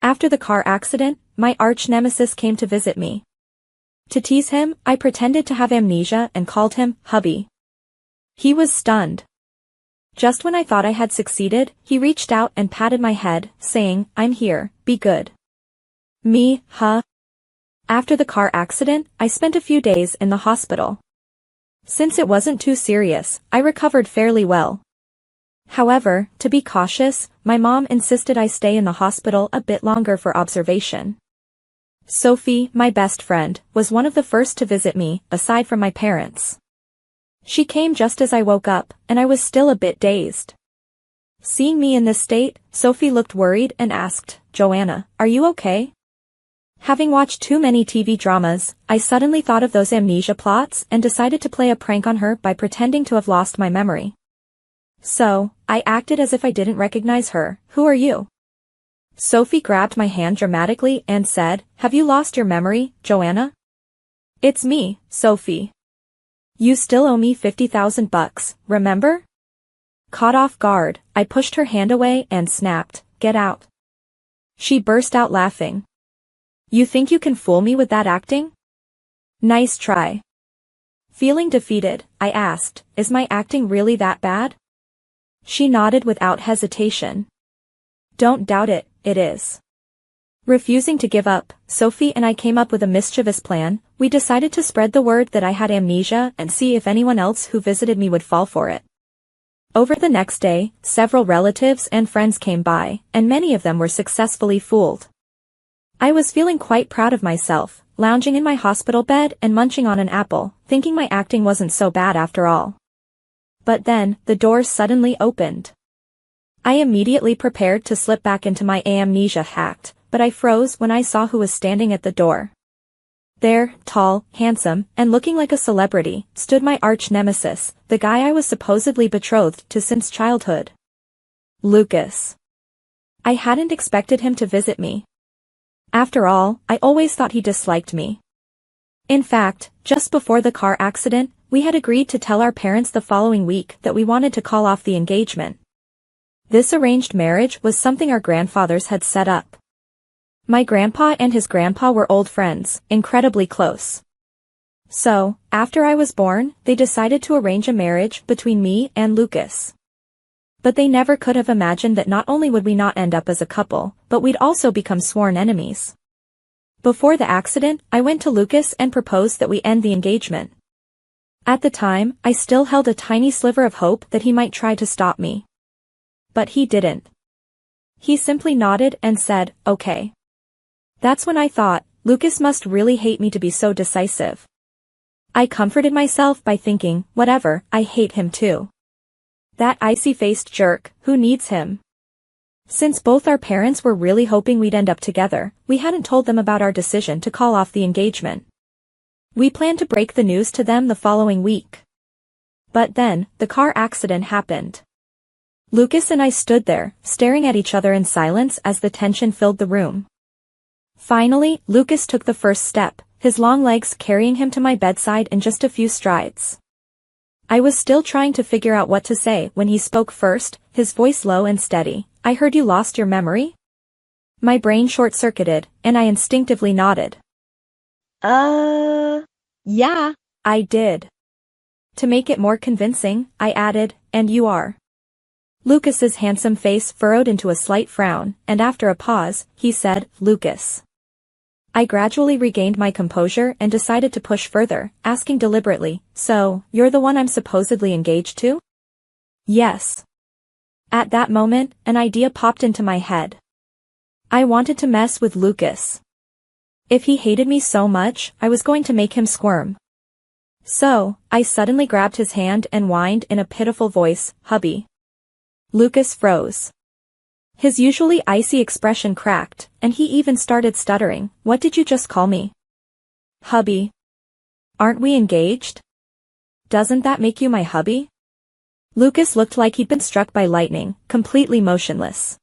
After the car accident, my arch-nemesis came to visit me. To tease him, I pretended to have amnesia and called him Hubby. He was stunned. Just when I thought I had succeeded, he reached out and patted my head, saying, "I'm here, be good." Me, huh? After the car accident, I spent a few days in the hospital. Since it wasn't too serious, I recovered fairly well. However, to be cautious, my mom insisted I stay in the hospital a bit longer for observation. Sophie, my best friend, was one of the first to visit me, aside from my parents. She came just as I woke up, and I was still a bit dazed. Seeing me in this state, Sophie looked worried and asked, "Joanna, are you okay?" Having watched too many TV dramas, I suddenly thought of those amnesia plots and decided to play a prank on her by pretending to have lost my memory. So, I acted as if I didn't recognize her. "Who are you?" Sophie grabbed my hand dramatically and said, "Have you lost your memory, Joanna?" "It's me, Sophie. You still owe me $50,000, remember?" Caught off guard, I pushed her hand away and snapped, "Get out." She burst out laughing. "You think you can fool me with that acting? Nice try." Feeling defeated, I asked, "Is my acting really that bad?" She nodded without hesitation. "Don't doubt it, it is." Refusing to give up, Sophie and I came up with a mischievous plan. We decided to spread the word that I had amnesia and see if anyone else who visited me would fall for it. Over the next day, several relatives and friends came by, and many of them were successfully fooled. I was feeling quite proud of myself, lounging in my hospital bed and munching on an apple, thinking my acting wasn't so bad after all. But then, the doors suddenly opened. I immediately prepared to slip back into my amnesia act, but I froze when I saw who was standing at the door. There, tall, handsome, and looking like a celebrity, stood my arch-nemesis, the guy I was supposedly betrothed to since childhood. Lucas. I hadn't expected him to visit me. After all, I always thought he disliked me. In fact, just before the car accident, we had agreed to tell our parents the following week that we wanted to call off the engagement. This arranged marriage was something our grandfathers had set up. My grandpa and his grandpa were old friends, incredibly close. So, after I was born, they decided to arrange a marriage between me and Lucas. But they never could have imagined that not only would we not end up as a couple, but we'd also become sworn enemies. Before the accident, I went to Lucas and proposed that we end the engagement. At the time, I still held a tiny sliver of hope that he might try to stop me. But he didn't. He simply nodded and said, "Okay." That's when I thought, Lucas must really hate me to be so decisive. I comforted myself by thinking, whatever, I hate him too. That icy-faced jerk, who needs him? Since both our parents were really hoping we'd end up together, we hadn't told them about our decision to call off the engagement. We planned to break the news to them the following week. But then, the car accident happened. Lucas and I stood there, staring at each other in silence as the tension filled the room. Finally, Lucas took the first step, his long legs carrying him to my bedside in just a few strides. I was still trying to figure out what to say when he spoke first, his voice low and steady. "I heard you lost your memory?" My brain short-circuited, and I instinctively nodded. Yeah, I did." To make it more convincing, I added, "And you are?" Lucas's handsome face furrowed into a slight frown, and after a pause, he said, "Lucas." I gradually regained my composure and decided to push further, asking deliberately, "So, you're the one I'm supposedly engaged to?" "Yes." At that moment, an idea popped into my head. I wanted to mess with Lucas. If he hated me so much, I was going to make him squirm. So, I suddenly grabbed his hand and whined in a pitiful voice, "Hubby." Lucas froze. His usually icy expression cracked, and he even started stuttering. "What did you just call me?" "Hubby." "Aren't we engaged? Doesn't that make you my hubby?" Lucas looked like he'd been struck by lightning, completely motionless.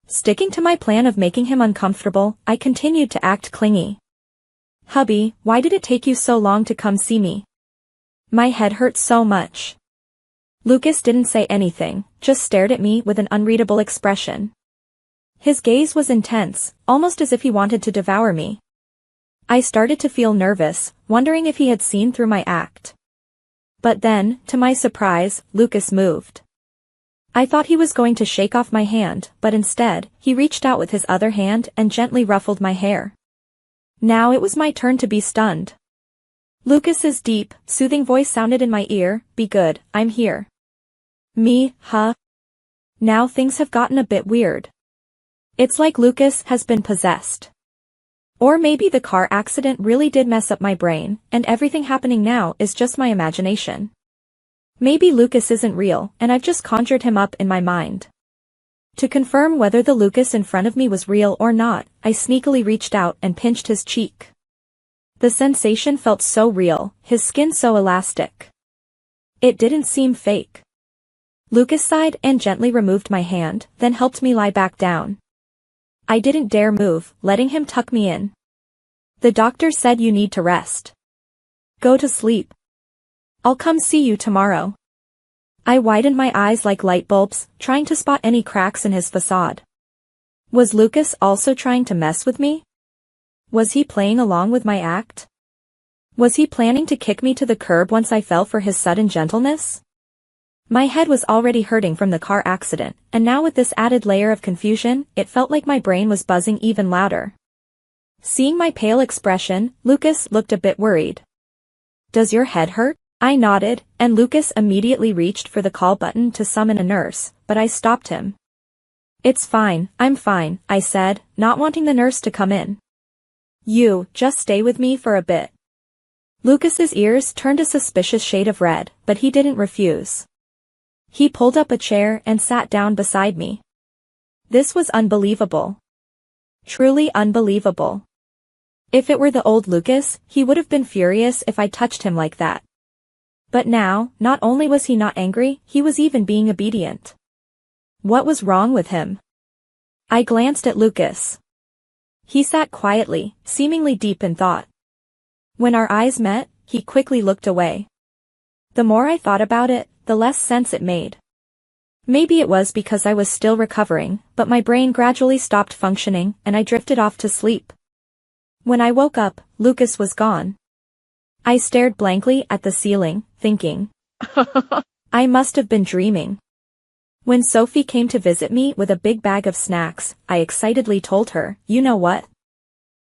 Sticking to my plan of making him uncomfortable, I continued to act clingy. "Hubby, why did it take you so long to come see me? My head hurts so much." Lucas didn't say anything, just stared at me with an unreadable expression. His gaze was intense, almost as if he wanted to devour me. I started to feel nervous, wondering if he had seen through my act. But then, to my surprise, Lucas moved. I thought he was going to shake off my hand, but instead, he reached out with his other hand and gently ruffled my hair. Now it was my turn to be stunned. Lucas's deep, soothing voice sounded in my ear, "Be good, I'm here." Me, huh? Now things have gotten a bit weird. It's like Lucas has been possessed. Or maybe the car accident really did mess up my brain, and everything happening now is just my imagination. Maybe Lucas isn't real, and I've just conjured him up in my mind. To confirm whether the Lucas in front of me was real or not, I sneakily reached out and pinched his cheek. The sensation felt so real, his skin so elastic. It didn't seem fake. Lucas sighed and gently removed my hand, then helped me lie back down. I didn't dare move, letting him tuck me in. "The doctor said you need to rest. Go to sleep. I'll come see you tomorrow." I widened my eyes like light bulbs, trying to spot any cracks in his facade. Was Lucas also trying to mess with me? Was he playing along with my act? Was he planning to kick me to the curb once I fell for his sudden gentleness? My head was already hurting from the car accident, and now with this added layer of confusion, it felt like my brain was buzzing even louder. Seeing my pale expression, Lucas looked a bit worried. "Does your head hurt?" I nodded, and Lucas immediately reached for the call button to summon a nurse, but I stopped him. "It's fine, I'm fine," I said, not wanting the nurse to come in. "You, just stay with me for a bit." Lucas's ears turned a suspicious shade of red, but he didn't refuse. He pulled up a chair and sat down beside me. This was unbelievable. Truly unbelievable. If it were the old Lucas, he would have been furious if I touched him like that. But now, not only was he not angry, he was even being obedient. What was wrong with him? I glanced at Lucas. He sat quietly, seemingly deep in thought. When our eyes met, he quickly looked away. The more I thought about it, the less sense it made. Maybe it was because I was still recovering, but my brain gradually stopped functioning, and I drifted off to sleep. When I woke up, Lucas was gone. I stared blankly at the ceiling, thinking, I must have been dreaming. When Sophie came to visit me with a big bag of snacks, I excitedly told her, "You know what?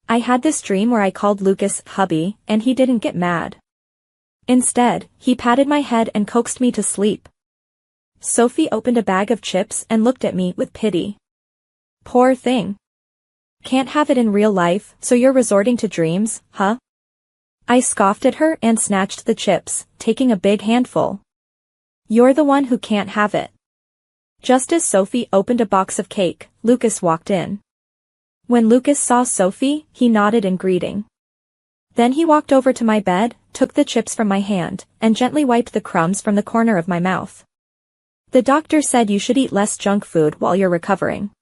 I had this dream where I called Lucas hubby, and he didn't get mad. Instead, he patted my head and coaxed me to sleep." Sophie opened a bag of chips and looked at me with pity. "Poor thing. Can't have it in real life, so you're resorting to dreams, huh?" I scoffed at her and snatched the chips, taking a big handful. "You're the one who can't have it." Just as Sophie opened a box of cake, Lucas walked in. When Lucas saw Sophie, he nodded in greeting. Then he walked over to my bed, took the chips from my hand, and gently wiped the crumbs from the corner of my mouth. "The doctor said you should eat less junk food while you're recovering."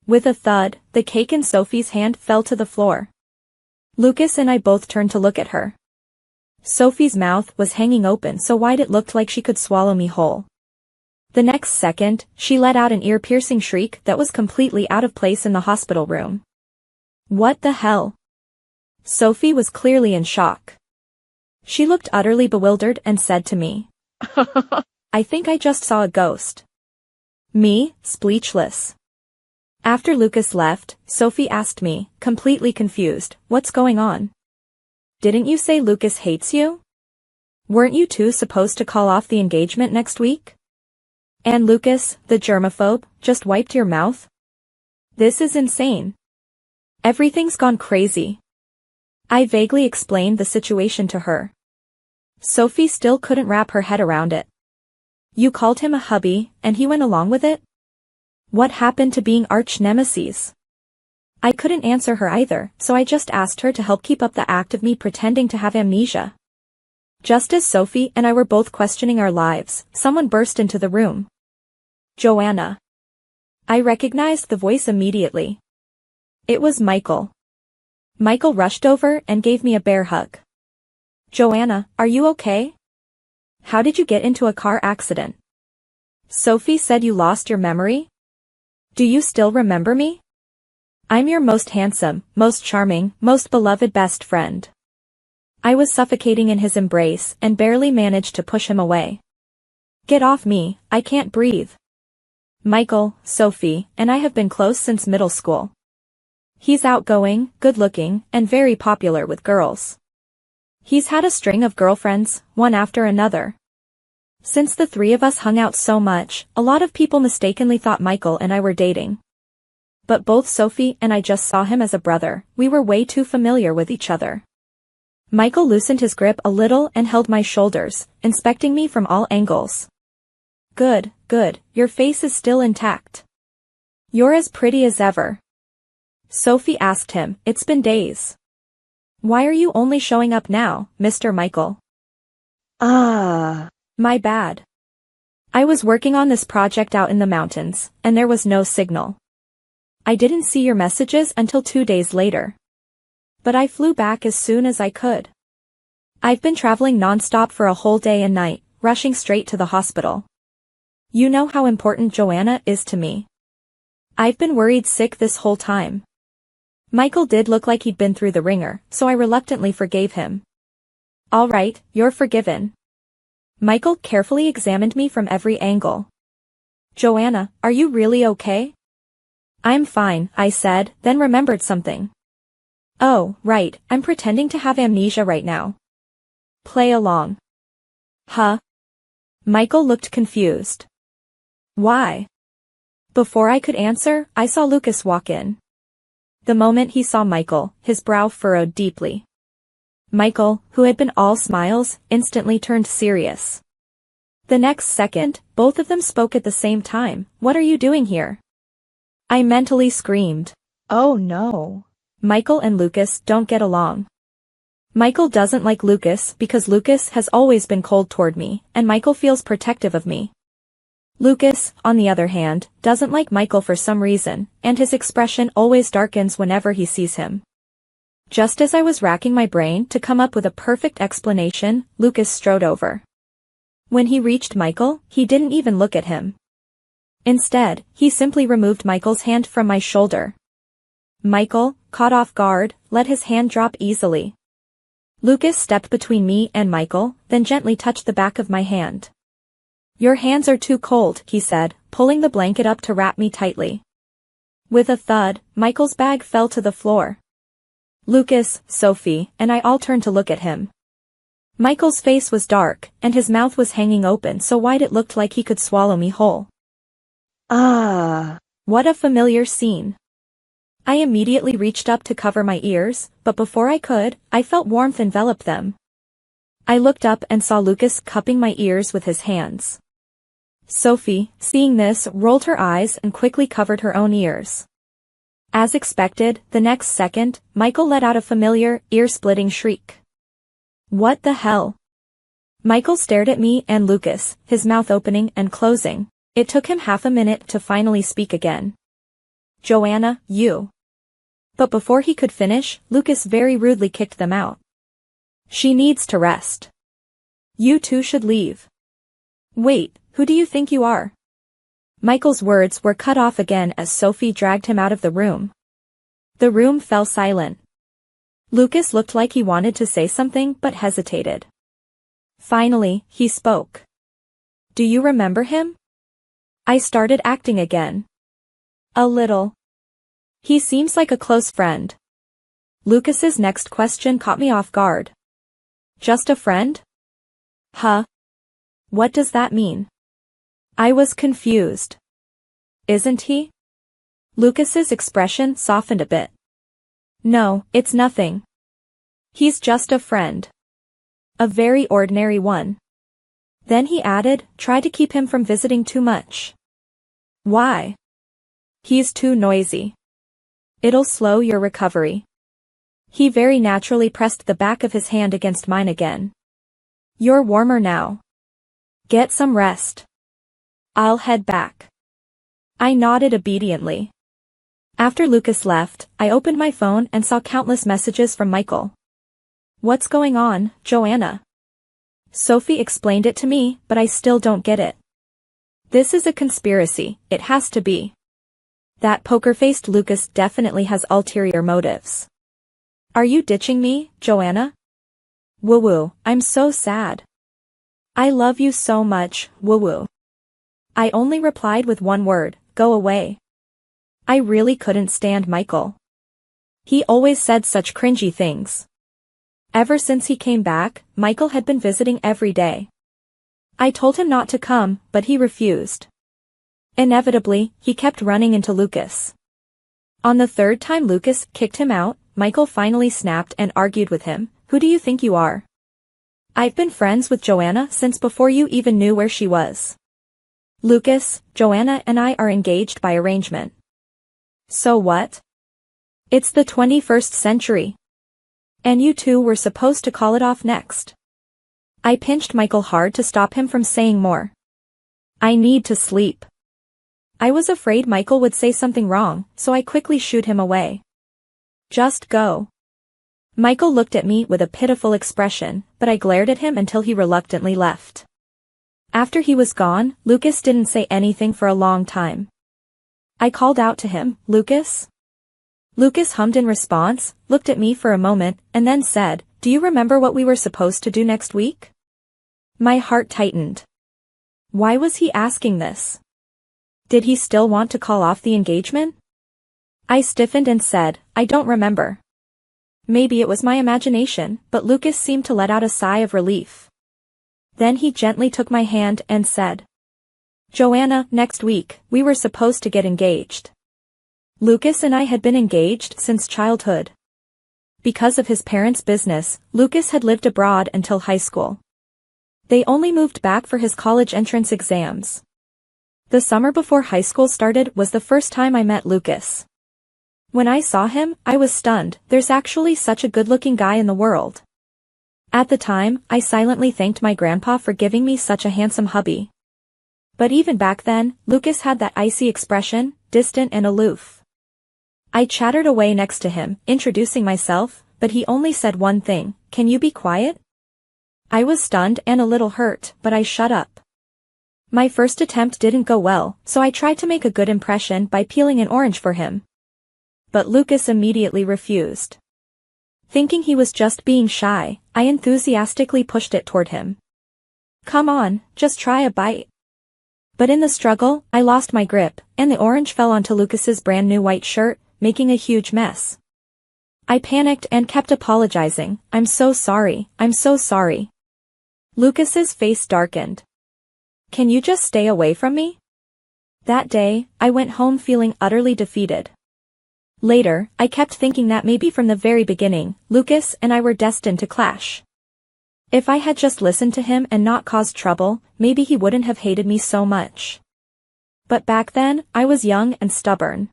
With a thud, the cake in Sophie's hand fell to the floor. Lucas and I both turned to look at her. Sophie's mouth was hanging open so wide it looked like she could swallow me whole. The next second, she let out an ear-piercing shriek that was completely out of place in the hospital room. "What the hell?" Sophie was clearly in shock. She looked utterly bewildered and said to me, "I think I just saw a ghost." Me, speechless. After Lucas left, Sophie asked me, completely confused, "What's going on? Didn't you say Lucas hates you? Weren't you two supposed to call off the engagement next week? And Lucas, the germaphobe, just wiped your mouth? This is insane. Everything's gone crazy." I vaguely explained the situation to her. Sophie still couldn't wrap her head around it. "You called him a hubby, and he went along with it? What happened to being arch-nemesis?" I couldn't answer her either, so I just asked her to help keep up the act of me pretending to have amnesia. Just as Sophie and I were both questioning our lives, someone burst into the room. "Joanna." I recognized the voice immediately. It was Michael. Michael rushed over and gave me a bear hug. "Joanna, are you okay? How did you get into a car accident? Sophie said you lost your memory?" Do you still remember me? I'm your most handsome, most charming, most beloved best friend. I was suffocating in his embrace and barely managed to push him away. Get off me, I can't breathe. Michael, Sophie, and I have been close since middle school. He's outgoing, good-looking, and very popular with girls. He's had a string of girlfriends, one after another. Since the three of us hung out so much, a lot of people mistakenly thought Michael and I were dating. But both Sophie and I just saw him as a brother, we were way too familiar with each other. Michael loosened his grip a little and held my shoulders, inspecting me from all angles. Good, good, your face is still intact. You're as pretty as ever. Sophie asked him, it's been days. Why are you only showing up now, Mr. Michael? My bad. I was working on this project out in the mountains, and there was no signal. I didn't see your messages until 2 days later. But I flew back as soon as I could. I've been traveling non-stop for a whole day and night, rushing straight to the hospital. You know how important Joanna is to me. I've been worried sick this whole time. Michael did look like he'd been through the ringer, so I reluctantly forgave him. All right, you're forgiven. Michael carefully examined me from every angle. Joanna, are you really okay? I'm fine, I said, then remembered something. Oh, right, I'm pretending to have amnesia right now. Play along. Huh? Michael looked confused. Why? Before I could answer, I saw Lucas walk in. The moment he saw Michael, his brow furrowed deeply. Michael, who had been all smiles, instantly turned serious. The next second, both of them spoke at the same time. What are you doing here? I mentally screamed. Oh no. Michael and Lucas don't get along. Michael doesn't like Lucas because Lucas has always been cold toward me, and Michael feels protective of me. Lucas, on the other hand, doesn't like Michael for some reason, and his expression always darkens whenever he sees him. Just as I was racking my brain to come up with a perfect explanation, Lucas strode over. When he reached Michael, he didn't even look at him. Instead, he simply removed Michael's hand from my shoulder. Michael, caught off guard, let his hand drop easily. Lucas stepped between me and Michael, then gently touched the back of my hand. Your hands are too cold, he said, pulling the blanket up to wrap me tightly. With a thud, Michael's bag fell to the floor. Lucas, Sophie, and I all turned to look at him. Michael's face was dark, and his mouth was hanging open so wide it looked like he could swallow me whole. What a familiar scene. I immediately reached up to cover my ears, but before I could, I felt warmth envelop them. I looked up and saw Lucas cupping my ears with his hands. Sophie, seeing this, rolled her eyes and quickly covered her own ears. As expected, the next second, Michael let out a familiar, ear-splitting shriek. What the hell? Michael stared at me and Lucas, his mouth opening and closing. It took him half a minute to finally speak again. Joanna, you. But before he could finish, Lucas very rudely kicked them out. She needs to rest. You two should leave. Wait, who do you think you are? Michael's words were cut off again as Sophie dragged him out of the room. The room fell silent. Lucas looked like he wanted to say something but hesitated. Finally, he spoke. Do you remember him? I started acting again. A little. He seems like a close friend. Lucas's next question caught me off guard. Just a friend? Huh? What does that mean? I was confused. Isn't he? Lucas's expression softened a bit. No, it's nothing. He's just a friend. A very ordinary one. Then he added, try to keep him from visiting too much. Why? He's too noisy. It'll slow your recovery. He very naturally pressed the back of his hand against mine again. You're warmer now. Get some rest. I'll head back. I nodded obediently. After Lucas left, I opened my phone and saw countless messages from Michael. What's going on, Joanna? Sophie explained it to me, but I still don't get it. This is a conspiracy, it has to be. That poker-faced Lucas definitely has ulterior motives. Are you ditching me, Joanna? Woo-woo, I'm so sad. I love you so much, woo-woo. I only replied with one word, go away. I really couldn't stand Michael. He always said such cringy things. Ever since he came back, Michael had been visiting every day. I told him not to come, but he refused. Inevitably, he kept running into Lucas. On the third time Lucas kicked him out, Michael finally snapped and argued with him. Who do you think you are? I've been friends with Joanna since before you even knew where she was. Lucas, Joanna and I are engaged by arrangement. So what? It's the 21st century. And you two were supposed to call it off next. I pinched Michael hard to stop him from saying more. I need to sleep. I was afraid Michael would say something wrong, so I quickly shooed him away. Just go. Michael looked at me with a pitiful expression, but I glared at him until he reluctantly left. After he was gone, Lucas didn't say anything for a long time. I called out to him, Lucas? Lucas hummed in response, looked at me for a moment, and then said, do you remember what we were supposed to do next week? My heart tightened. Why was he asking this? Did he still want to call off the engagement? I stiffened and said, I don't remember. Maybe it was my imagination, but Lucas seemed to let out a sigh of relief. Then he gently took my hand and said, Joanna, next week, we were supposed to get engaged. Lucas and I had been engaged since childhood. Because of his parents' business, Lucas had lived abroad until high school. They only moved back for his college entrance exams. The summer before high school started was the first time I met Lucas. When I saw him, I was stunned. There's actually such a good-looking guy in the world. At the time, I silently thanked my grandpa for giving me such a handsome hubby. But even back then, Lucas had that icy expression, distant and aloof. I chattered away next to him, introducing myself, but he only said one thing, can you be quiet? I was stunned and a little hurt, but I shut up. My first attempt didn't go well, so I tried to make a good impression by peeling an orange for him. But Lucas immediately refused. Thinking he was just being shy, I enthusiastically pushed it toward him. Come on, just try a bite. But in the struggle, I lost my grip, and the orange fell onto Lucas's brand new white shirt, making a huge mess. I panicked and kept apologizing, I'm so sorry, I'm so sorry. Lucas's face darkened. Can you just stay away from me? That day, I went home feeling utterly defeated. Later, I kept thinking that maybe from the very beginning, Lucas and I were destined to clash. If I had just listened to him and not caused trouble, maybe he wouldn't have hated me so much. But back then, I was young and stubborn.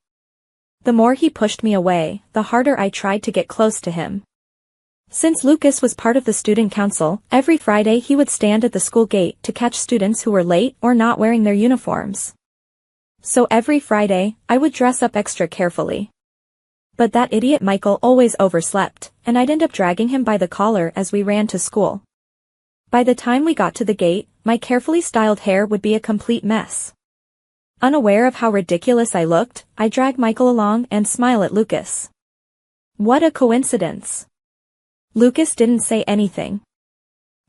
The more he pushed me away, the harder I tried to get close to him. Since Lucas was part of the student council, every Friday he would stand at the school gate to catch students who were late or not wearing their uniforms. So every Friday, I would dress up extra carefully. But that idiot Michael always overslept, and I'd end up dragging him by the collar as we ran to school. By the time we got to the gate, my carefully styled hair would be a complete mess. Unaware of how ridiculous I looked, I dragged Michael along and smile at Lucas. What a coincidence. Lucas didn't say anything.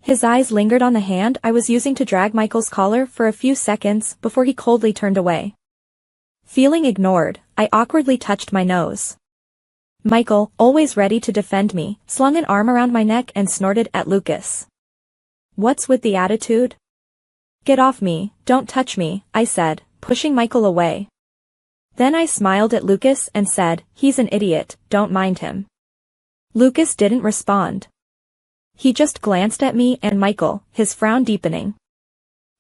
His eyes lingered on the hand I was using to drag Michael's collar for a few seconds before he coldly turned away. Feeling ignored, I awkwardly touched my nose. Michael, always ready to defend me, slung an arm around my neck and snorted at Lucas. What's with the attitude? Get off me, don't touch me, I said, pushing Michael away. Then I smiled at Lucas and said, he's an idiot, don't mind him. Lucas didn't respond. He just glanced at me and Michael, his frown deepening.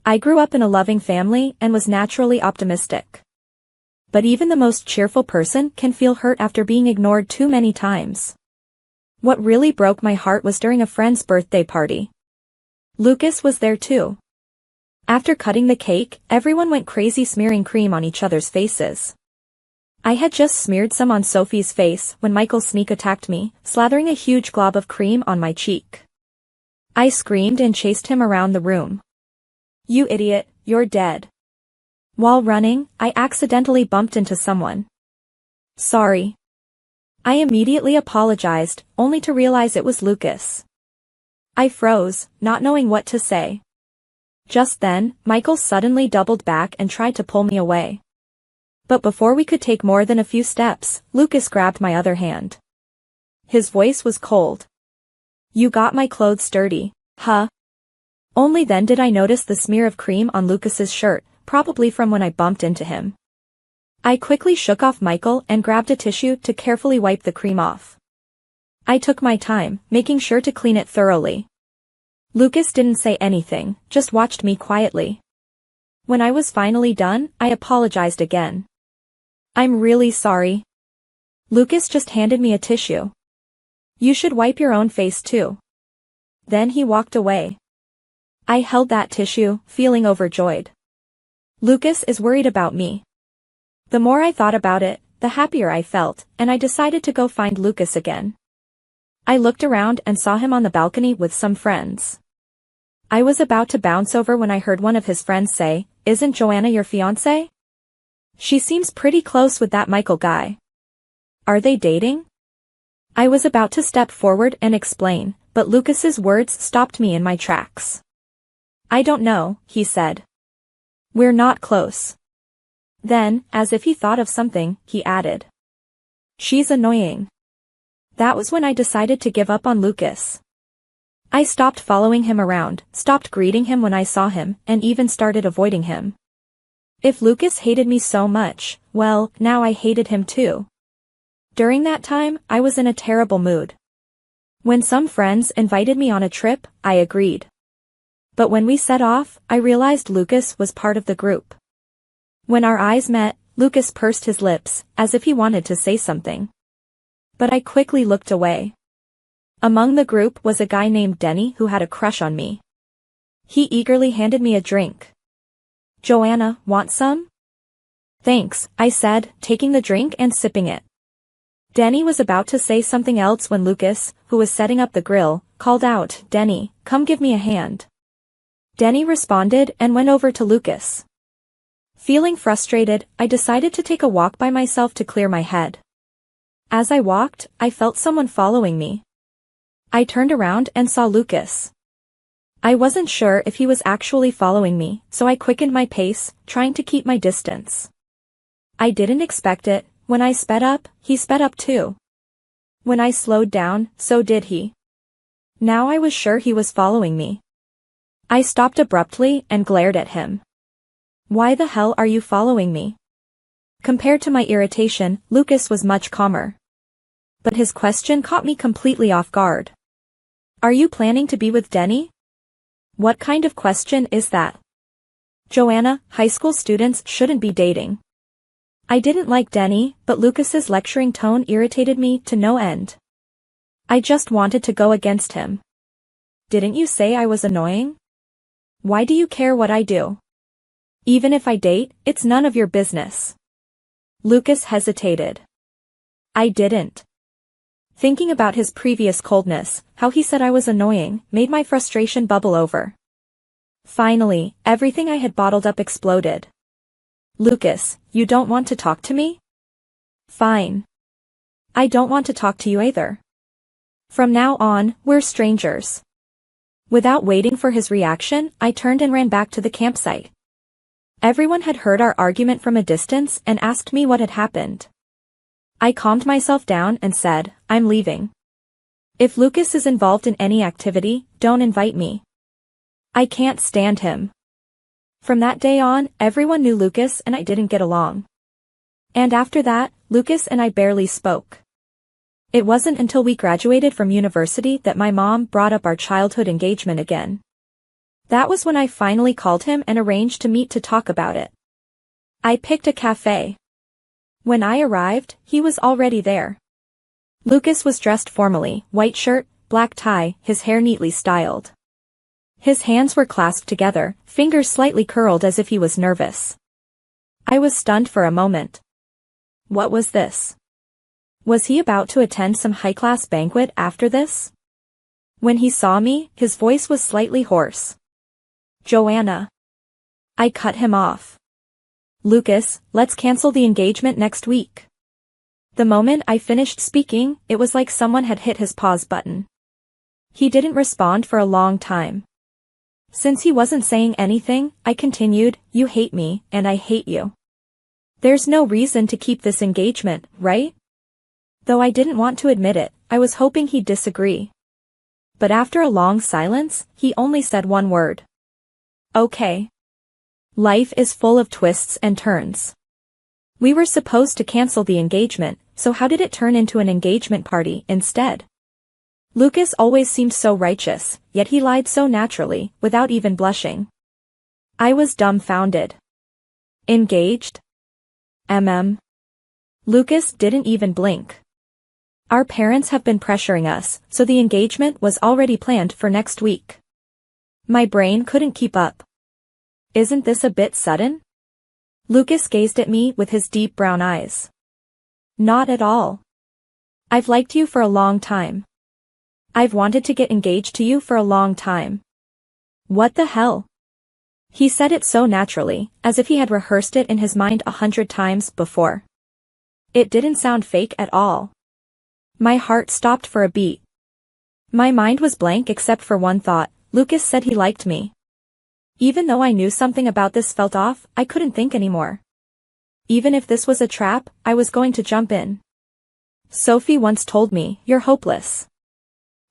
I grew up in a loving family and was naturally optimistic. But even the most cheerful person can feel hurt after being ignored too many times. What really broke my heart was during a friend's birthday party. Lucas was there too. After cutting the cake, everyone went crazy smearing cream on each other's faces. I had just smeared some on Sophie's face when Michael sneak attacked me, slathering a huge glob of cream on my cheek. I screamed and chased him around the room. You idiot, you're dead. While running, I accidentally bumped into someone. Sorry. I immediately apologized, only to realize it was Lucas. I froze, not knowing what to say. Just then, Michael suddenly doubled back and tried to pull me away. But before we could take more than a few steps, Lucas grabbed my other hand. His voice was cold. You got my clothes dirty, huh? Only then did I notice the smear of cream on Lucas's shirt, probably from when I bumped into him. I quickly shook off Michael and grabbed a tissue to carefully wipe the cream off. I took my time, making sure to clean it thoroughly. Lucas didn't say anything, just watched me quietly. When I was finally done, I apologized again. I'm really sorry. Lucas just handed me a tissue. You should wipe your own face too. Then he walked away. I held that tissue, feeling overjoyed. Lucas is worried about me. The more I thought about it, the happier I felt, and I decided to go find Lucas again. I looked around and saw him on the balcony with some friends. I was about to bounce over when I heard one of his friends say, "Isn't Joanna your fiancée? She seems pretty close with that Michael guy. Are they dating?" I was about to step forward and explain, but Lucas's words stopped me in my tracks. I don't know, he said. We're not close. Then, as if he thought of something, he added. She's annoying. That was when I decided to give up on Lucas. I stopped following him around, stopped greeting him when I saw him, and even started avoiding him. If Lucas hated me so much, well, now I hated him too. During that time, I was in a terrible mood. When some friends invited me on a trip, I agreed. But when we set off, I realized Lucas was part of the group. When our eyes met, Lucas pursed his lips, as if he wanted to say something. But I quickly looked away. Among the group was a guy named Denny who had a crush on me. He eagerly handed me a drink. Joanna, want some? Thanks, I said, taking the drink and sipping it. Denny was about to say something else when Lucas, who was setting up the grill, called out, Denny, come give me a hand. Denny responded and went over to Lucas. Feeling frustrated, I decided to take a walk by myself to clear my head. As I walked, I felt someone following me. I turned around and saw Lucas. I wasn't sure if he was actually following me, so I quickened my pace, trying to keep my distance. I didn't expect it. When I sped up, he sped up too. When I slowed down, so did he. Now I was sure he was following me. I stopped abruptly and glared at him. Why the hell are you following me? Compared to my irritation, Lucas was much calmer. But his question caught me completely off guard. Are you planning to be with Denny? What kind of question is that? Joanna, high school students shouldn't be dating. I didn't like Denny, but Lucas's lecturing tone irritated me to no end. I just wanted to go against him. Didn't you say I was annoying? Why do you care what I do? Even if I date, it's none of your business. Lucas hesitated. I didn't. Thinking about his previous coldness, how he said I was annoying, made my frustration bubble over. Finally, everything I had bottled up exploded. Lucas, you don't want to talk to me? Fine. I don't want to talk to you either. From now on, we're strangers. Without waiting for his reaction, I turned and ran back to the campsite. Everyone had heard our argument from a distance and asked me what had happened. I calmed myself down and said, I'm leaving. If Lucas is involved in any activity, don't invite me. I can't stand him. From that day on, everyone knew Lucas and I didn't get along. And after that, Lucas and I barely spoke. It wasn't until we graduated from university that my mom brought up our childhood engagement again. That was when I finally called him and arranged to meet to talk about it. I picked a cafe. When I arrived, he was already there. Lucas was dressed formally, white shirt, black tie, his hair neatly styled. His hands were clasped together, fingers slightly curled as if he was nervous. I was stunned for a moment. What was this? Was he about to attend some high-class banquet after this? When he saw me, his voice was slightly hoarse. Joanna. I cut him off. Lucas, let's cancel the engagement next week. The moment I finished speaking, it was like someone had hit his pause button. He didn't respond for a long time. Since he wasn't saying anything, I continued, you hate me, and I hate you. There's no reason to keep this engagement, right? Though I didn't want to admit it, I was hoping he'd disagree. But after a long silence, he only said one word. Okay. Life is full of twists and turns. We were supposed to cancel the engagement, so how did it turn into an engagement party instead? Lucas always seemed so righteous, yet he lied so naturally, without even blushing. I was dumbfounded. Engaged? Lucas didn't even blink. Our parents have been pressuring us, so the engagement was already planned for next week. My brain couldn't keep up. Isn't this a bit sudden? Lucas gazed at me with his deep brown eyes. Not at all. I've liked you for a long time. I've wanted to get engaged to you for a long time. What the hell? He said it so naturally, as if he had rehearsed it in his mind 100 times before. It didn't sound fake at all. My heart stopped for a beat. My mind was blank except for one thought. Lucas said he liked me. Even though I knew something about this felt off, I couldn't think anymore. Even if this was a trap, I was going to jump in. Sophie once told me, you're hopeless.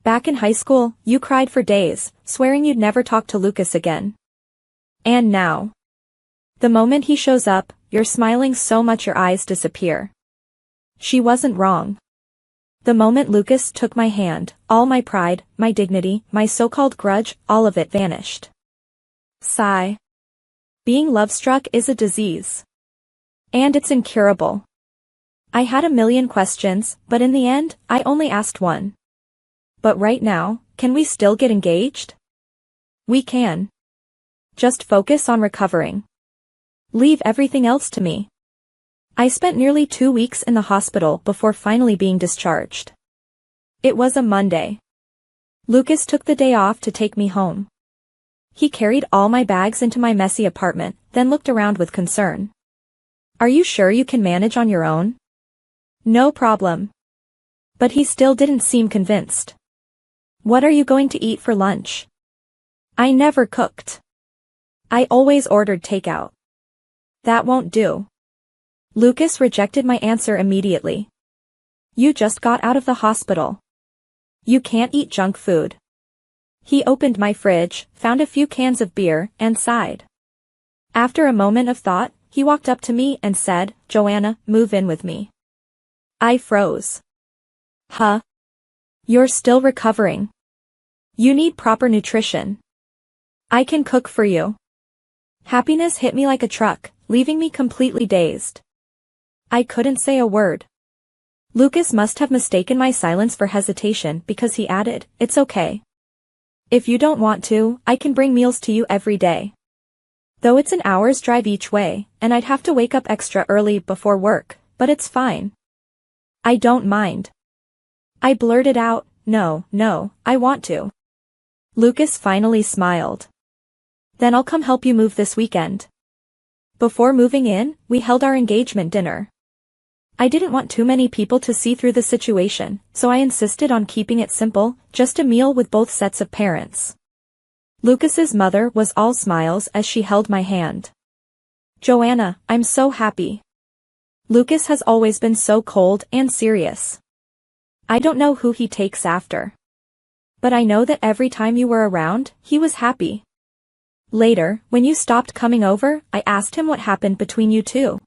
Back in high school, you cried for days, swearing you'd never talk to Lucas again. And now. The moment he shows up, you're smiling so much your eyes disappear. She wasn't wrong. The moment Lucas took my hand, all my pride, my dignity, my so-called grudge, all of it vanished. Sigh. Being love-struck is a disease. And it's incurable. I had a million questions, but in the end, I only asked one. But right now, can we still get engaged? We can. Just focus on recovering. Leave everything else to me. I spent nearly 2 weeks in the hospital before finally being discharged. It was a Monday. Lucas took the day off to take me home. He carried all my bags into my messy apartment, then looked around with concern. Are you sure you can manage on your own? No problem. But he still didn't seem convinced. What are you going to eat for lunch? I never cooked. I always ordered takeout. That won't do. Lucas rejected my answer immediately. You just got out of the hospital. You can't eat junk food. He opened my fridge, found a few cans of beer, and sighed. After a moment of thought, he walked up to me and said, Joanna, move in with me. I froze. Huh? You're still recovering. You need proper nutrition. I can cook for you. Happiness hit me like a truck, leaving me completely dazed. I couldn't say a word. Lucas must have mistaken my silence for hesitation because he added, it's okay. If you don't want to, I can bring meals to you every day. Though it's an hour's drive each way, and I'd have to wake up extra early before work, but it's fine. I don't mind. I blurted out, no, I want to. Lucas finally smiled. Then I'll come help you move this weekend. Before moving in, we held our engagement dinner. I didn't want too many people to see through the situation, so I insisted on keeping it simple, just a meal with both sets of parents. Lucas's mother was all smiles as she held my hand. Joanna, I'm so happy. Lucas has always been so cold and serious. I don't know who he takes after. But I know that every time you were around, he was happy. Later, when you stopped coming over, I asked him what happened between you two.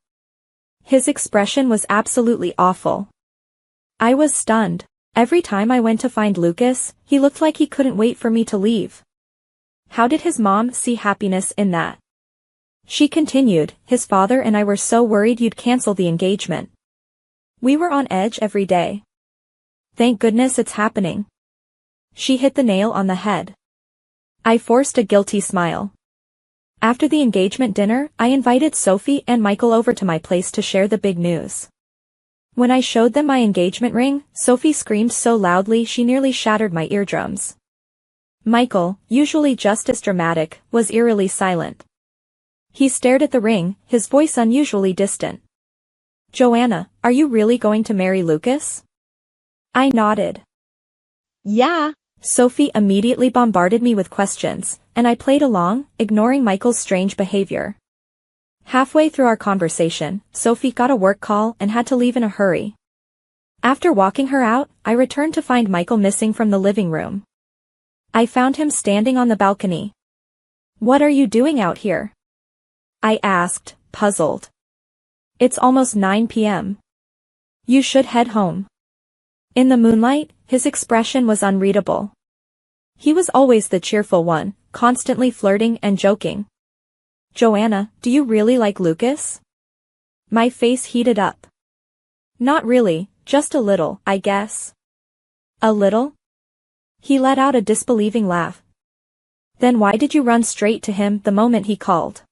His expression was absolutely awful. I was stunned. Every time I went to find Lucas, he looked like he couldn't wait for me to leave. How did his mom see happiness in that? She continued, his father and I were so worried you'd cancel the engagement. We were on edge every day. Thank goodness it's happening. She hit the nail on the head. I forced a guilty smile. After the engagement dinner, I invited Sophie and Michael over to my place to share the big news. When I showed them my engagement ring, Sophie screamed so loudly she nearly shattered my eardrums. Michael, usually just as dramatic, was eerily silent. He stared at the ring, his voice unusually distant. Joanna, are you really going to marry Lucas? I nodded. Yeah. Sophie immediately bombarded me with questions, and I played along, ignoring Michael's strange behavior. Halfway through our conversation, Sophie got a work call and had to leave in a hurry. After walking her out, I returned to find Michael missing from the living room. I found him standing on the balcony. What are you doing out here? I asked, puzzled. It's almost 9 p.m. You should head home. In the moonlight, his expression was unreadable. He was always the cheerful one, constantly flirting and joking. Joanna, do you really like Lucas? My face heated up. Not really, just a little, I guess. A little? He let out a disbelieving laugh. Then why did you run straight to him the moment he called?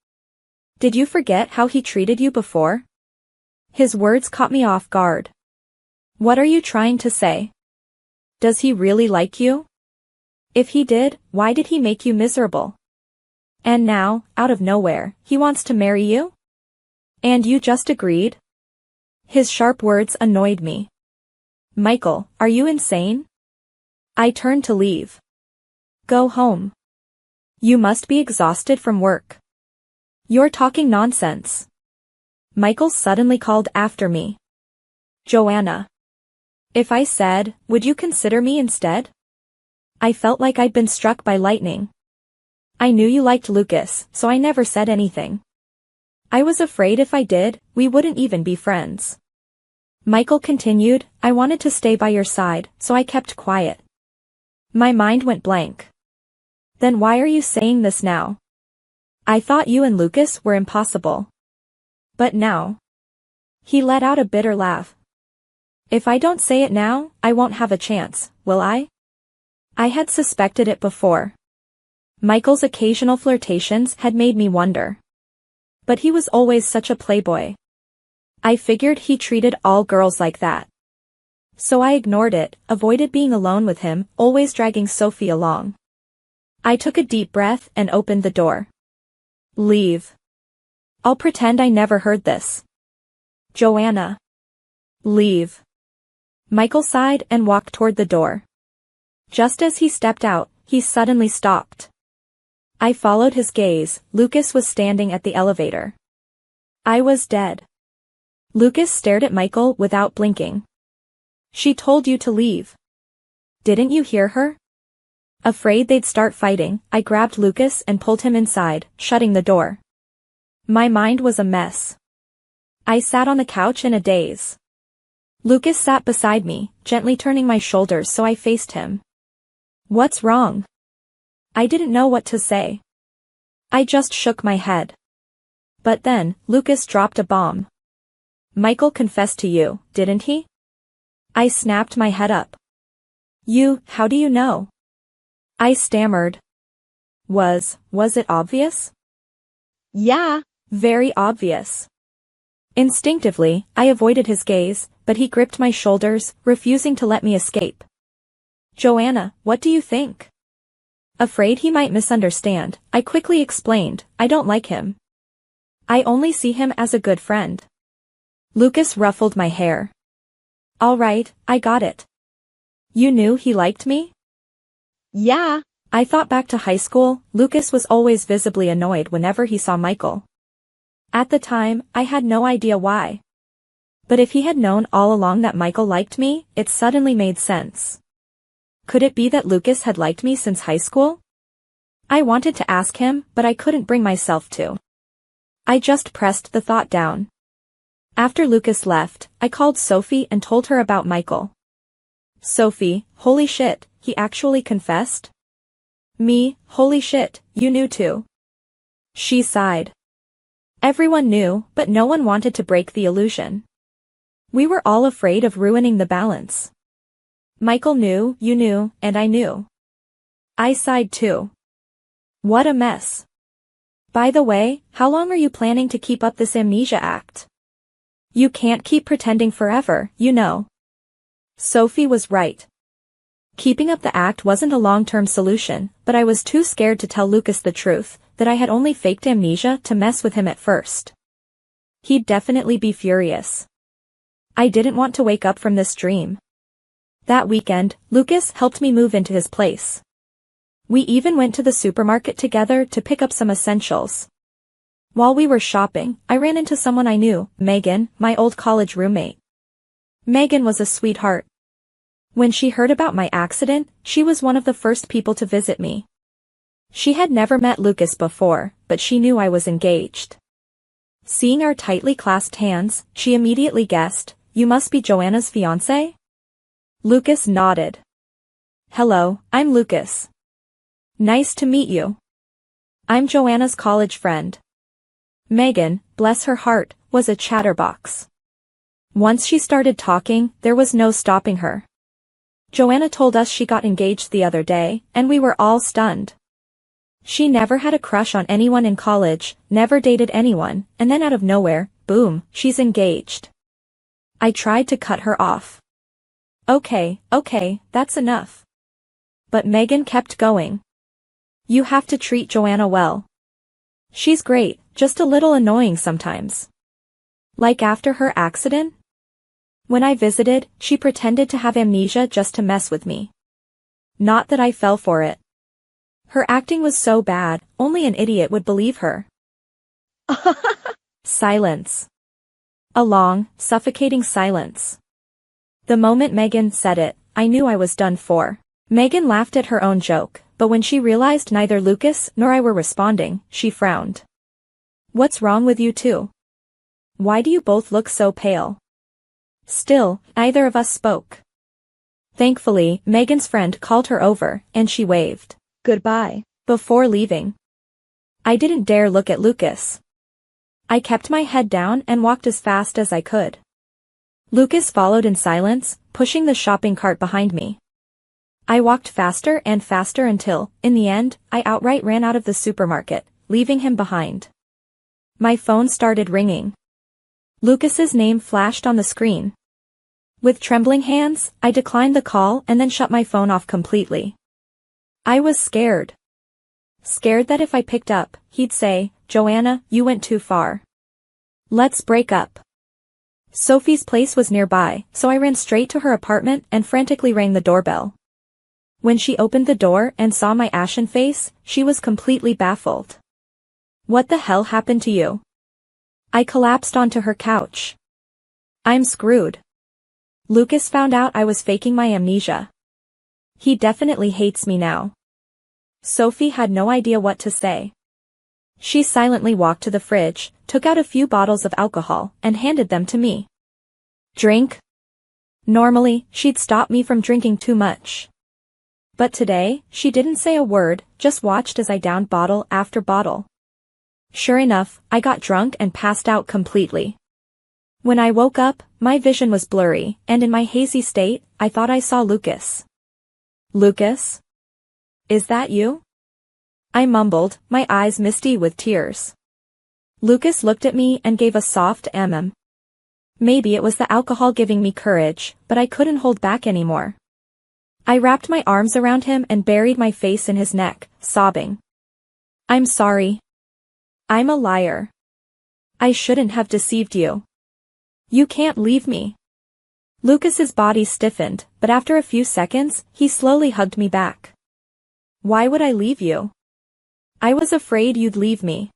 Did you forget how he treated you before? His words caught me off guard. What are you trying to say? Does he really like you? If he did, why did he make you miserable? And now, out of nowhere, he wants to marry you? And you just agreed? His sharp words annoyed me. Michael, are you insane? I turned to leave. Go home. You must be exhausted from work. You're talking nonsense. Michael suddenly called after me. Joanna. If I said, would you consider me instead? I felt like I'd been struck by lightning. I knew you liked Lucas, so I never said anything. I was afraid if I did, we wouldn't even be friends. Michael continued, I wanted to stay by your side, so I kept quiet. My mind went blank. Then why are you saying this now? I thought you and Lucas were impossible. But now? He let out a bitter laugh. If I don't say it now, I won't have a chance, will I? I had suspected it before. Michael's occasional flirtations had made me wonder. But he was always such a playboy. I figured he treated all girls like that. So I ignored it, avoided being alone with him, always dragging Sophie along. I took a deep breath and opened the door. Leave. I'll pretend I never heard this. Joanna. Leave. Michael sighed and walked toward the door. Just as he stepped out, he suddenly stopped. I followed his gaze. Lucas was standing at the elevator. I was dead. Lucas stared at Michael without blinking. She told you to leave. Didn't you hear her? Afraid they'd start fighting, I grabbed Lucas and pulled him inside, shutting the door. My mind was a mess. I sat on the couch in a daze. Lucas sat beside me, gently turning my shoulders so I faced him. What's wrong? I didn't know what to say. I just shook my head. But then, Lucas dropped a bomb. Michael confessed to you, didn't he? I snapped my head up. How do you know? I stammered. Was it obvious? Yeah. Very obvious. Instinctively, I avoided his gaze, but he gripped my shoulders, refusing to let me escape. Joanna, what do you think? Afraid he might misunderstand, I quickly explained, I don't like him. I only see him as a good friend. Lucas ruffled my hair. All right, I got it. You knew he liked me? Yeah. I thought back to high school. Lucas was always visibly annoyed whenever he saw Michael. At the time, I had no idea why. But if he had known all along that Michael liked me, it suddenly made sense. Could it be that Lucas had liked me since high school? I wanted to ask him, but I couldn't bring myself to. I just pressed the thought down. After Lucas left, I called Sophie and told her about Michael. Sophie, holy shit, he actually confessed? Me, holy shit, you knew too. She sighed. Everyone knew, but no one wanted to break the illusion. We were all afraid of ruining the balance. Michael knew, you knew, and I knew. I sighed too. What a mess. By the way, how long are you planning to keep up this amnesia act? You can't keep pretending forever, you know. Sophie was right. Keeping up the act wasn't a long-term solution, but I was too scared to tell Lucas the truth, that I had only faked amnesia to mess with him at first. He'd definitely be furious. I didn't want to wake up from this dream. That weekend, Lucas helped me move into his place. We even went to the supermarket together to pick up some essentials. While we were shopping, I ran into someone I knew, Megan, my old college roommate. Megan was a sweetheart. When she heard about my accident, she was one of the first people to visit me. She had never met Lucas before, but she knew I was engaged. Seeing our tightly clasped hands, she immediately guessed, "You must be Joanna's fiancé?" Lucas nodded. "Hello, I'm Lucas. Nice to meet you. I'm Joanna's college friend." Megan, bless her heart, was a chatterbox. Once she started talking, there was no stopping her. Joanna told us she got engaged the other day, and we were all stunned. She never had a crush on anyone in college, never dated anyone, and then out of nowhere, boom, she's engaged. I tried to cut her off. Okay, that's enough. But Megan kept going. "You have to treat Joanna well. She's great, just a little annoying sometimes. Like after her accident? When I visited, she pretended to have amnesia just to mess with me. Not that I fell for it. Her acting was so bad, only an idiot would believe her." Silence. A long, suffocating silence. The moment Megan said it, I knew I was done for. Megan laughed at her own joke, but when she realized neither Lucas nor I were responding, she frowned. "What's wrong with you two? Why do you both look so pale?" Still, neither of us spoke. Thankfully, Megan's friend called her over, and she waved Goodbye before leaving. I didn't dare look at Lucas. I kept my head down and walked as fast as I could. Lucas followed in silence, pushing the shopping cart behind me. I walked faster and faster until, in the end, I outright ran out of the supermarket, leaving him behind. My phone started ringing. Lucas's name flashed on the screen. With trembling hands, I declined the call and then shut my phone off completely. I was scared. Scared that if I picked up, he'd say, "Joanna, you went too far. Let's break up." Sophie's place was nearby, so I ran straight to her apartment and frantically rang the doorbell. When she opened the door and saw my ashen face, she was completely baffled. "What the hell happened to you?" I collapsed onto her couch. "I'm screwed. Lucas found out I was faking my amnesia. He definitely hates me now." Sophie had no idea what to say. She silently walked to the fridge, took out a few bottles of alcohol, and handed them to me. "Drink?" Normally, she'd stop me from drinking too much. But today, she didn't say a word, just watched as I downed bottle after bottle. Sure enough, I got drunk and passed out completely. When I woke up, my vision was blurry, and in my hazy state, I thought I saw Lucas. "Lucas? Is that you?" I mumbled, my eyes misty with tears. Lucas looked at me and gave a soft mm. Maybe it was the alcohol giving me courage, but I couldn't hold back anymore. I wrapped my arms around him and buried my face in his neck, sobbing. "I'm sorry. I'm a liar. I shouldn't have deceived you. You can't leave me." Lucas's body stiffened, but after a few seconds, he slowly hugged me back. "Why would I leave you? I was afraid you'd leave me.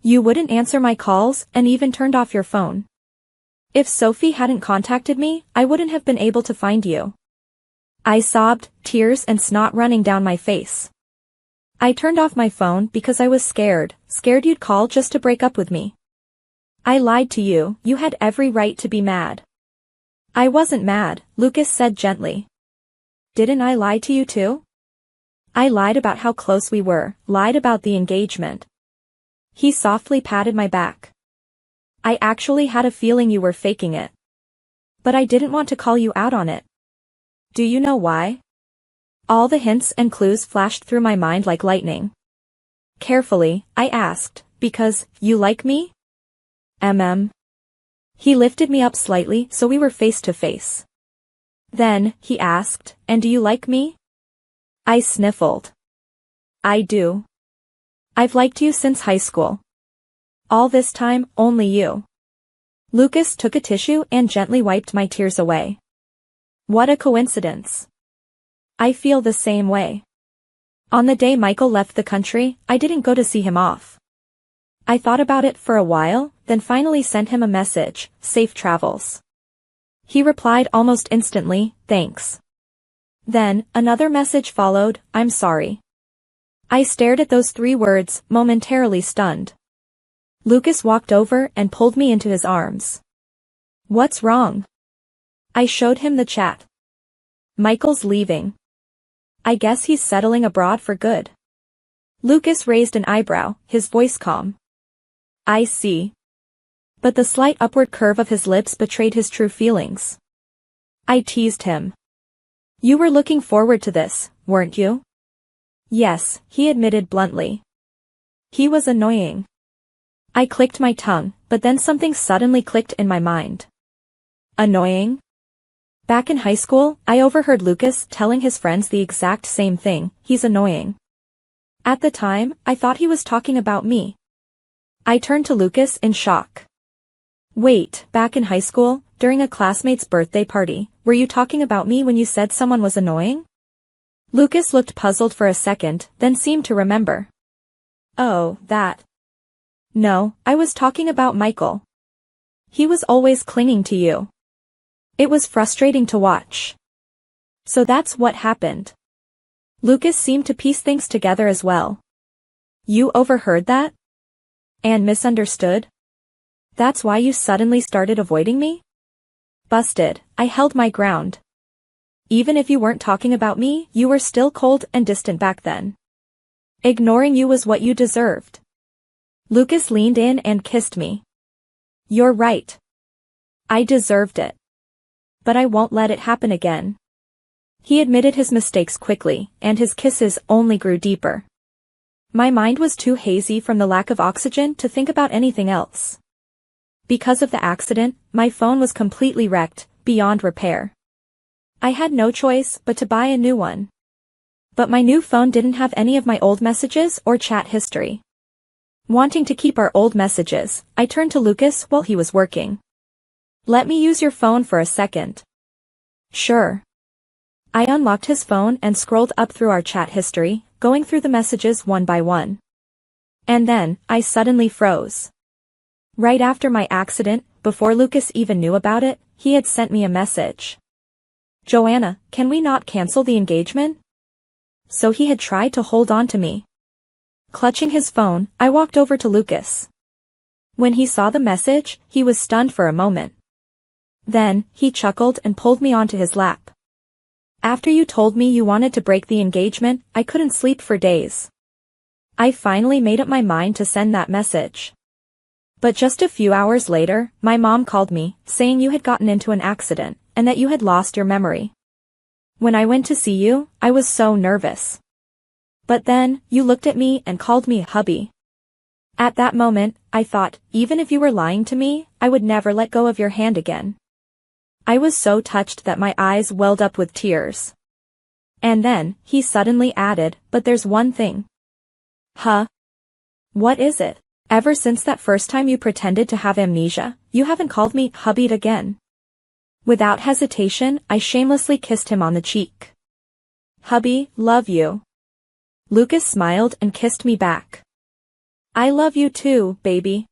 You wouldn't answer my calls and even turned off your phone. If Sophie hadn't contacted me, I wouldn't have been able to find you." I sobbed, tears and snot running down my face. I turned off my phone because I was scared you'd call just to break up with me. "I lied to you, you had every right to be mad." "I wasn't mad," Lucas said gently. "Didn't I lie to you too?" "I lied about how close we were, lied about the engagement." He softly patted my back. "I actually had a feeling you were faking it. But I didn't want to call you out on it. Do you know why?" All the hints and clues flashed through my mind like lightning. Carefully, I asked, "Because, you like me?" He lifted me up slightly so we were face to face. Then, he asked, and do you like me? I sniffled. I do. I've liked you since high school. All this time, only you. Lucas took a tissue and gently wiped my tears away. What a coincidence. I feel the same way. On the day Michael left the country, I didn't go to see him off. I thought about it for a while, then finally sent him a message, safe travels. He replied almost instantly, thanks. Then, another message followed, I'm sorry. I stared at those 3 words, momentarily stunned. Lucas walked over and pulled me into his arms. What's wrong? I showed him the chat. Michael's leaving. I guess he's settling abroad for good. Lucas raised an eyebrow, his voice calm. I see. But the slight upward curve of his lips betrayed his true feelings. I teased him. You were looking forward to this, weren't you? Yes, he admitted bluntly. He was annoying. I clicked my tongue, but then something suddenly clicked in my mind. Annoying? Back in high school, I overheard Lucas telling his friends the exact same thing, he's annoying. At the time, I thought he was talking about me. I turned to Lucas in shock. Wait, back in high school, during a classmate's birthday party, were you talking about me when you said someone was annoying? Lucas looked puzzled for a second, then seemed to remember. Oh, that. No, I was talking about Michael. He was always clinging to you. It was frustrating to watch. So that's what happened. Lucas seemed to piece things together as well. You overheard that? And misunderstood? That's why you suddenly started avoiding me? Busted, I held my ground. Even if you weren't talking about me, you were still cold and distant back then. Ignoring you was what you deserved. Lucas leaned in and kissed me. You're right. I deserved it. But I won't let it happen again. He admitted his mistakes quickly, and his kisses only grew deeper. My mind was too hazy from the lack of oxygen to think about anything else. Because of the accident, my phone was completely wrecked, beyond repair. I had no choice but to buy a new one. But my new phone didn't have any of my old messages or chat history. Wanting to keep our old messages, I turned to Lucas while he was working. Let me use your phone for a second. Sure. I unlocked his phone and scrolled up through our chat history, going through the messages one by one. And then, I suddenly froze. Right after my accident, before Lucas even knew about it, he had sent me a message. Joanna, can we not cancel the engagement? So he had tried to hold on to me. Clutching his phone, I walked over to Lucas. When he saw the message, he was stunned for a moment. Then, he chuckled and pulled me onto his lap. After you told me you wanted to break the engagement, I couldn't sleep for days. I finally made up my mind to send that message. But just a few hours later, my mom called me, saying you had gotten into an accident, and that you had lost your memory. When I went to see you, I was so nervous. But then, you looked at me and called me hubby. At that moment, I thought, even if you were lying to me, I would never let go of your hand again. I was so touched that my eyes welled up with tears. And then, he suddenly added, but there's one thing. Huh? What is it? Ever since that first time you pretended to have amnesia, you haven't called me hubby again. Without hesitation, I shamelessly kissed him on the cheek. Hubby, love you. Lucas smiled and kissed me back. I love you too, baby.